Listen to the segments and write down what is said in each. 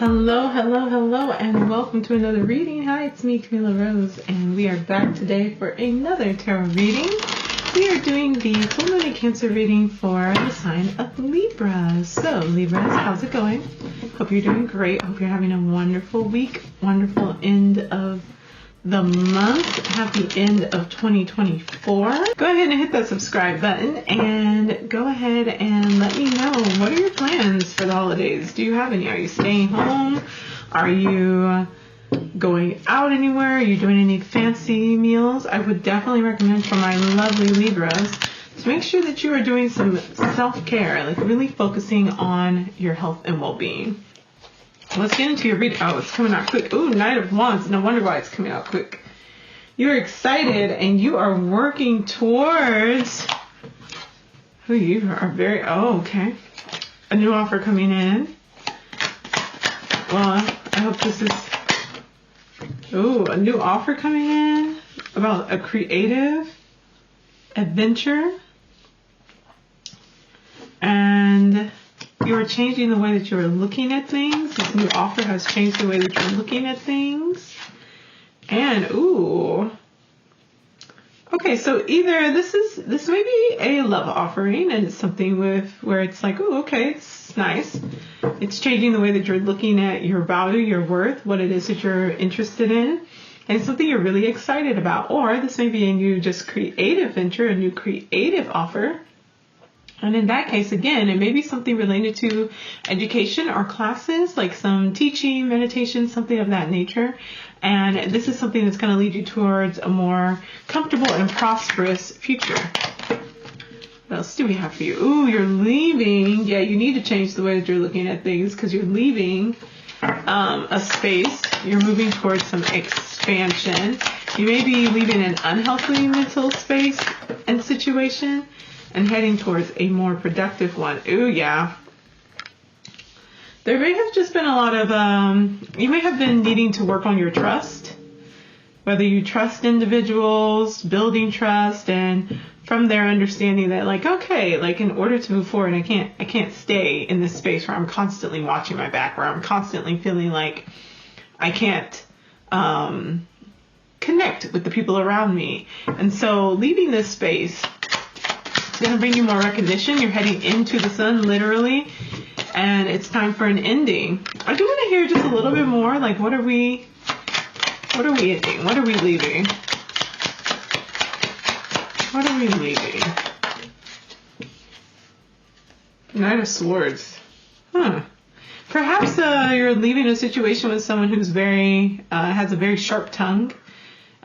Hello, hello, hello, and welcome to another reading. Hi, it's me, Camila Rose, and we are back today for another tarot reading. We are doing the full moon in Cancer reading for the sign of Libra. So, Libras, how's it going? Hope you're doing great. Hope you're having a wonderful week, wonderful end of the month. Happy end of 2024. Go ahead and hit that subscribe button and go ahead and let me know, what are your plans for the holidays? Do you have any? Are you staying home? Are you going out anywhere? Are you doing any fancy meals? I would definitely recommend for my lovely Libras to make sure that you are doing some self-care, like really focusing on your health and well-being. Let's get into your reading. Oh, it's coming out quick. Ooh, Knight of Wands. No wonder why it's coming out quick. You're excited and you are working towards who you are very, okay. A new offer coming in. Well, I hope this is, a new offer coming in about a creative adventure. And you are changing the way that you are looking at things. This new offer has changed the way that you're looking at things. And, okay, so either this may be a love offering, and it's something where it's like, okay, it's nice. It's changing the way that you're looking at your value, your worth, what it is that you're interested in, and it's something you're really excited about. Or this may be a new just creative venture, a new creative offer. And in that case, again, it may be something related to education or classes, like some teaching, meditation, something of that nature. And this is something that's going to lead you towards a more comfortable and prosperous future. What else do we have for you? You're leaving. Yeah, you need to change the way that you're looking at things, because you're leaving a space. You're moving towards some expansion. You may be leaving an unhealthy mental space and situation and heading towards a more productive one. Yeah. There may have just been a lot of, you may have been needing to work on your trust, whether you trust individuals, building trust, and from there understanding that, like, okay, like in order to move forward, I can't stay in this space where I'm constantly watching my back, where I'm constantly feeling like I can't connect with the people around me. And so leaving this space, it's going to bring you more recognition. You're heading into the sun, literally, and it's time for an ending. I do want to hear just a little bit more, like, what are we ending? What are we leaving? What are we leaving? Knight of Swords. Perhaps you're leaving a situation with someone who's has a very sharp tongue,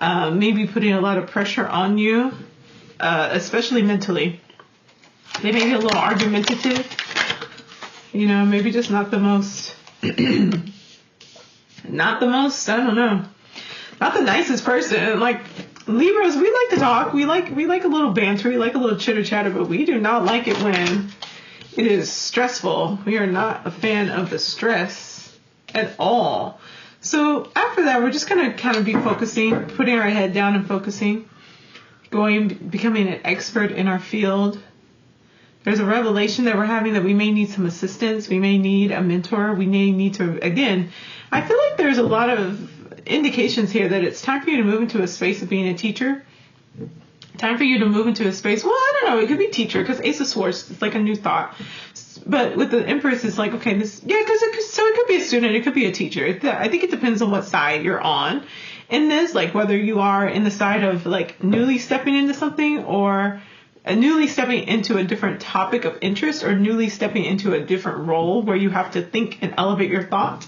maybe putting a lot of pressure on you, especially mentally. They may be a little argumentative, maybe just not the most, I don't know, not the nicest person. Like, Libras, we like to talk, we like a little banter, we like a little chitter chatter, but we do not like it when it is stressful. We are not a fan of the stress at all. So after that, we're just going to kind of be focusing, putting our head down and focusing, becoming an expert in our field. There's a revelation that we're having that we may need some assistance. We may need a mentor. We may need to, again, I feel like there's a lot of indications here that it's time for you to move into a space of being a teacher. Time for you to move into a space. Well, I don't know. It could be teacher, because Ace of Swords is like a new thought. But with the Empress, it's like, okay, so it could be a student. It could be a teacher. I think it depends on what side you're on in this, like whether you are in the side of like newly stepping into something, or newly stepping into a different topic of interest, or newly stepping into a different role where you have to think and elevate your thoughts,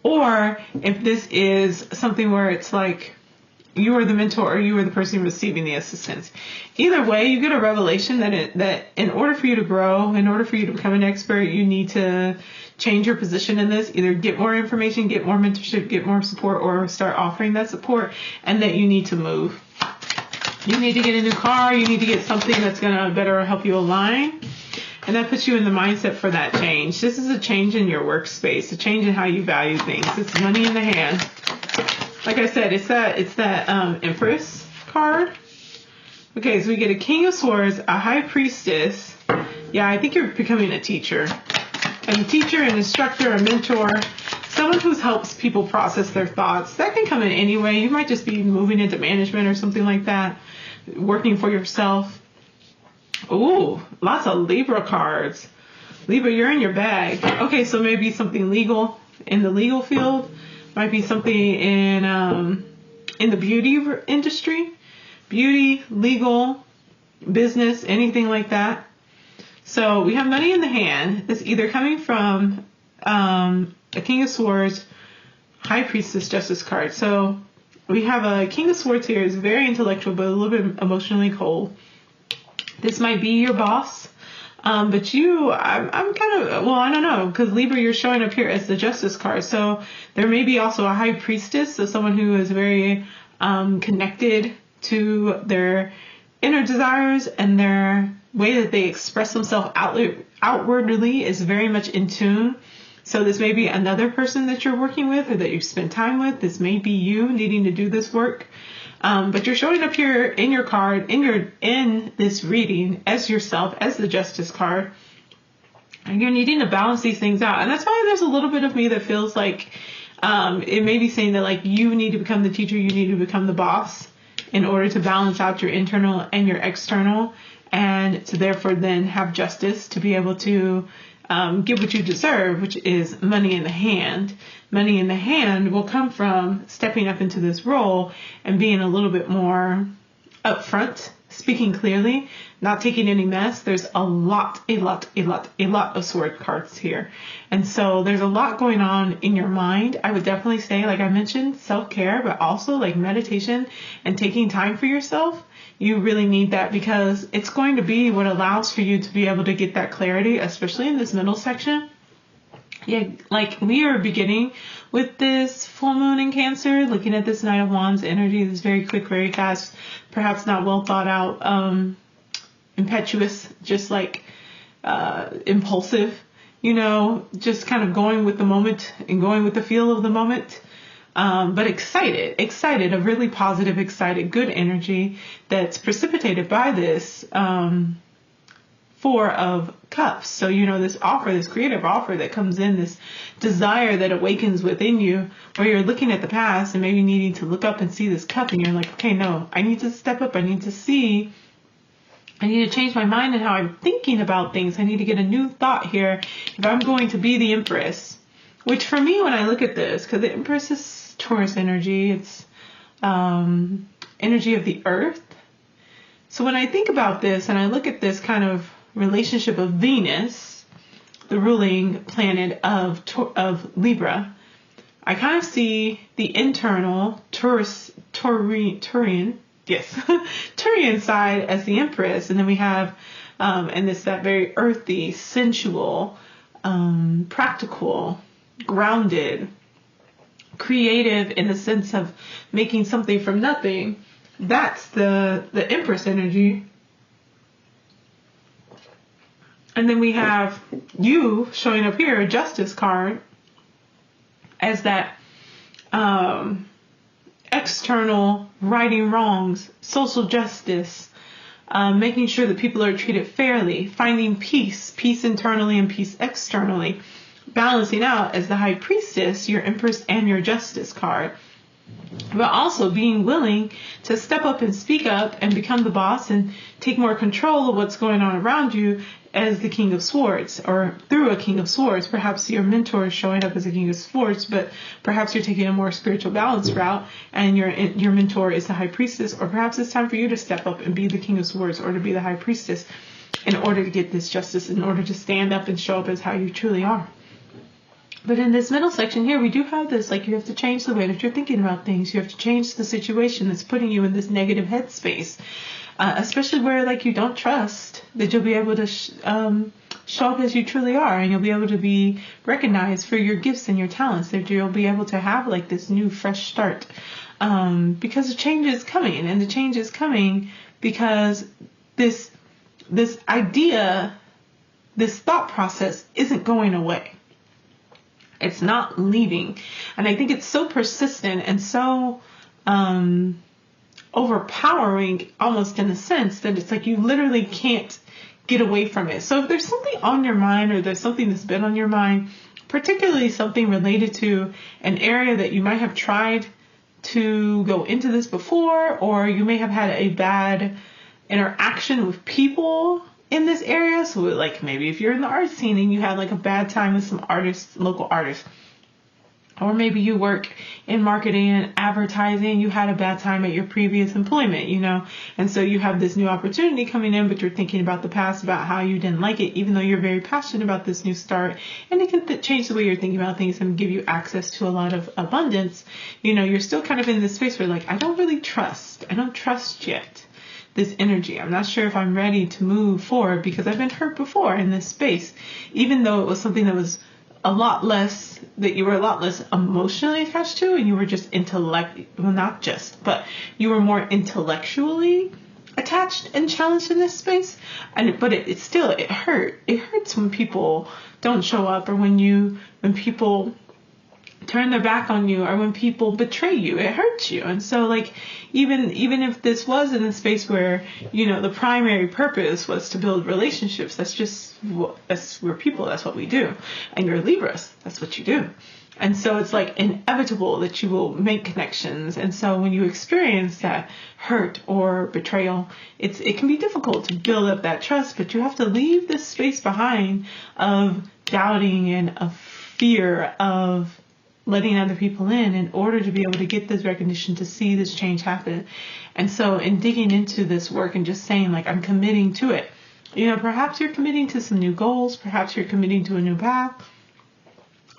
or if this is something where it's like you are the mentor or you are the person receiving the assistance. Either way, you get a revelation that in order for you to grow, in order for you to become an expert, you need to change your position in this. Either get more information, get more mentorship, get more support, or start offering that support, and that you need to move. You need to get a new car. You need to get something that's going to better help you align. And that puts you in the mindset for that change. This is a change in your workspace, a change in how you value things. It's money in the hand. Like I said, it's that Empress card. Okay, so we get a King of Swords, a High Priestess. Yeah, I think you're becoming a teacher. A teacher, an instructor, a mentor, someone who helps people process their thoughts. That can come in any way. You might just be moving into management or something like that, working for yourself. Ooh, lots of Libra cards. Libra, you're in your bag. Okay, so maybe something legal in the legal field. Might be something in the beauty industry. Beauty, legal, business, anything like that. So we have money in the hand. It's either coming from a King of Swords, High Priestess, Justice card. So we have a King of Swords here. It's very intellectual, but a little bit emotionally cold. This might be your boss. But I'm kind of, well, I don't know, because Libra, you're showing up here as the Justice card. So there may be also a High Priestess, so someone who is very connected to their inner desires, and their way that they express themselves outwardly is very much in tune. So this may be another person that you're working with or that you spend time with. This may be you needing to do this work. But you're showing up here in your card, in this reading as yourself, as the Justice card. And you're needing to balance these things out. And that's why there's a little bit of me that feels like it may be saying that, like, you need to become the teacher, you need to become the boss in order to balance out your internal and your external, and to therefore then have justice to be able to get what you deserve, which is money in the hand. Money in the hand will come from stepping up into this role and being a little bit more upfront, speaking clearly, not taking any mess. There's a lot of sword cards here. And so there's a lot going on in your mind. I would definitely say, like I mentioned, self-care, but also like meditation and taking time for yourself. You really need that, because it's going to be what allows for you to be able to get that clarity, especially in this middle section. Yeah, like we are beginning with this full moon in Cancer, looking at this Knight of Wands energy. This very quick, very fast, perhaps not well thought out, impetuous, just like impulsive, just kind of going with the moment and going with the feel of the moment. But excited, a really positive, excited, good energy that's precipitated by this Four of Cups. So, this offer, this creative offer that comes in, this desire that awakens within you, where you're looking at the past and maybe needing to look up and see this cup, and you're like, okay, no, I need to step up. I need to see. I need to change my mind and how I'm thinking about things. I need to get a new thought here if I'm going to be the Empress. Which for me, when I look at this, because the Empress is Taurus energy, it's energy of the earth. So when I think about this and I look at this kind of relationship of Venus, the ruling planet of Libra, I kind of see the internal Turian side as the Empress, and then we have and it's that very earthy, sensual, practical, grounded, creative in the sense of making something from nothing. That's the Empress energy. And then we have you showing up here, a Justice card, as that external righting wrongs, social justice, making sure that people are treated fairly, finding peace internally and peace externally, balancing out as the High Priestess, your Empress and your Justice card, but also being willing to step up and speak up and become the boss and take more control of what's going on around you as the King of Swords, or through a King of Swords. Perhaps your mentor is showing up as a King of Swords, but perhaps you're taking a more spiritual balance route and your mentor is the High Priestess, or perhaps it's time for you to step up and be the King of Swords or to be the High Priestess in order to get this justice, in order to stand up and show up as how you truly are. But in this middle section here, we do have this, like, you have to change the way that you're thinking about things. You have to change the situation that's putting you in this negative headspace, especially where, like, you don't trust that you'll be able to show up as you truly are, and you'll be able to be recognized for your gifts and your talents, that you'll be able to have, like, this new fresh start, because the change is coming, and the change is coming because this idea, this thought process isn't going away. It's not leaving. And I think it's so persistent and so overpowering, almost in a sense, that it's like you literally can't get away from it. So if there's something on your mind, or there's something that's been on your mind particularly something related to an area that you might have tried to go into this before, or you may have had a bad interaction with people in this area. So like maybe if you're in the art scene and you had like a bad time with some artists, local artists, or maybe you work in marketing and advertising, you had a bad time at your previous employment, you know, and so you have this new opportunity coming in, but you're thinking about the past, about how you didn't like it, even though you're very passionate about this new start, and it can change the way you're thinking about things and give you access to a lot of abundance. You know, you're still kind of in this space where like, I don't trust yet this energy. I'm not sure if I'm ready to move forward because I've been hurt before in this space, even though it was something that was you were a lot less emotionally attached to, and you were just but you were more intellectually attached and challenged in this space. But it still hurts when people don't show up, or when people turn their back on you, or when people betray you. It hurts you. And so like even if this was in a space where, you know, the primary purpose was to build relationships, that's what we do. And you're Libras, that's what you do. And so it's like inevitable that you will make connections. And so when you experience that hurt or betrayal, it can be difficult to build up that trust, but you have to leave this space behind of doubting and of fear of letting other people in order to be able to get this recognition, to see this change happen. And so in digging into this work and just saying like, I'm committing to it, you know, perhaps you're committing to some new goals, perhaps you're committing to a new path,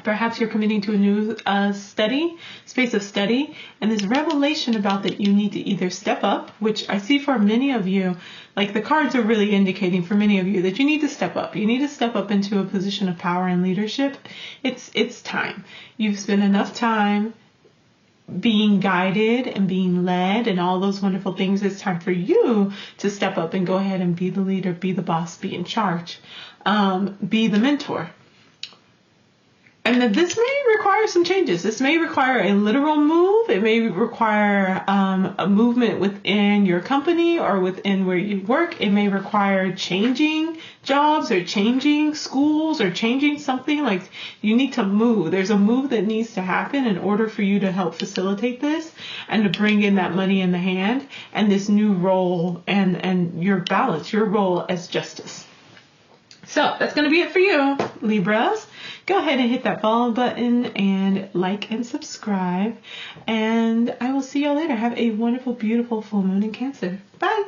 perhaps you're committing to a new space of study, and this revelation about that you need to either step up, which I see for many of you, like the cards are really indicating for many of you that you need to step up. You need to step up into a position of power and leadership. It's time. You've spent enough time being guided and being led and all those wonderful things. It's time for you to step up and go ahead and be the leader, be the boss, be in charge, be the mentor. And that this may require some changes. This may require a literal move. It may require a movement within your company or within where you work. It may require changing jobs or changing schools or changing something. Like you need to move. There's a move that needs to happen in order for you to help facilitate this and to bring in that money in the hand and this new role and your balance, your role as justice. So that's going to be it for you, Libras. Go ahead and hit that follow button and like and subscribe. And I will see y'all later. Have a wonderful, beautiful full moon in Cancer. Bye.